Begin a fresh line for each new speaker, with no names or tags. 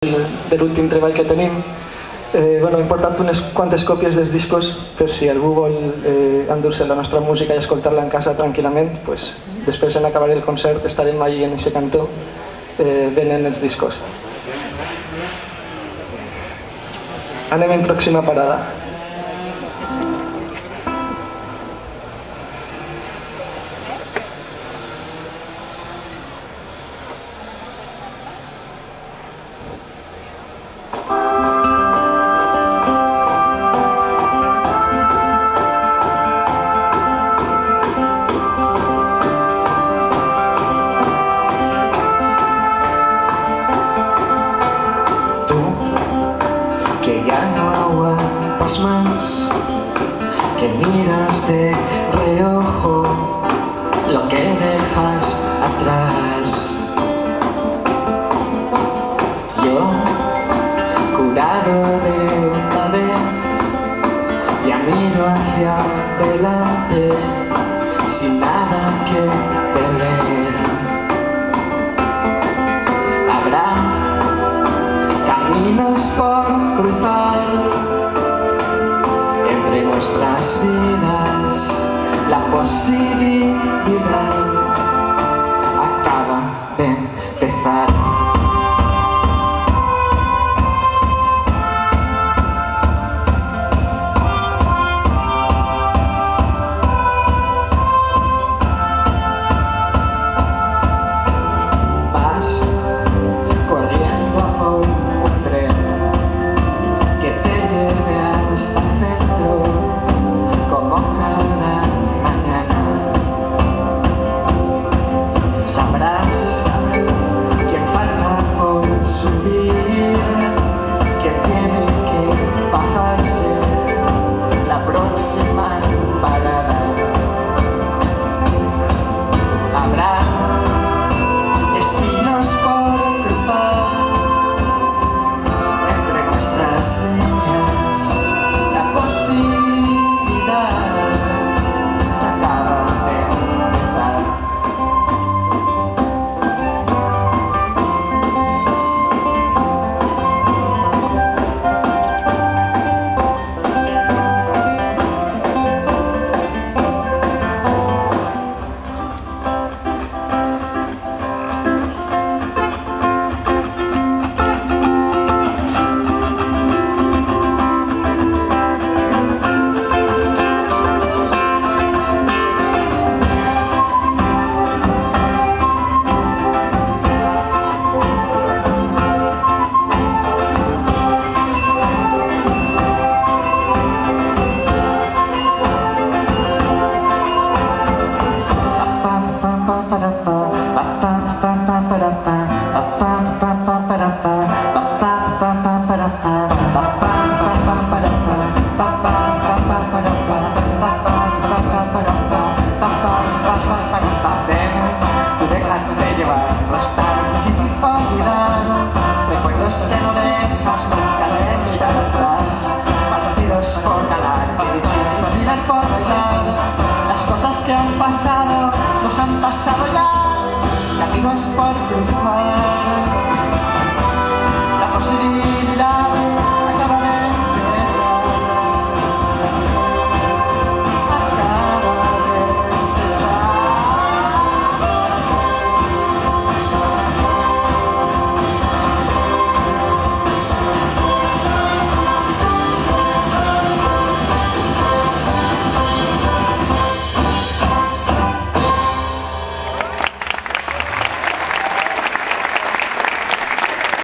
de l'últim treball que tenim. Bueno, hem portat unes quantes còpies dels discos per si algú vol endur-se la nostra música i escoltar-la en casa tranquil·lament. Pues, després, en acabar el concert, estarem allí en aquest cantó venent els discos. Anem en pròxima parada.
Que ya no aguantas más, que miras de reojo lo que dejas atrás. Yo, curado de una vez, ya miro hacia adelante sin nada que perder. Habrá caminos por cruzar entre nuestras vidas, la posibilidad acaba de empezar. Vas corriendo por un tren que te lleve hasta el centro como cada mañana. Sabrás quién falta por subir, quién tiene que bajarse la próxima parada. Habrá destinos por cruzar entre nuestras líneas, la posibilidad acaba de empezar. Tú déjate llevar, no estar olvidado, recuerdos se no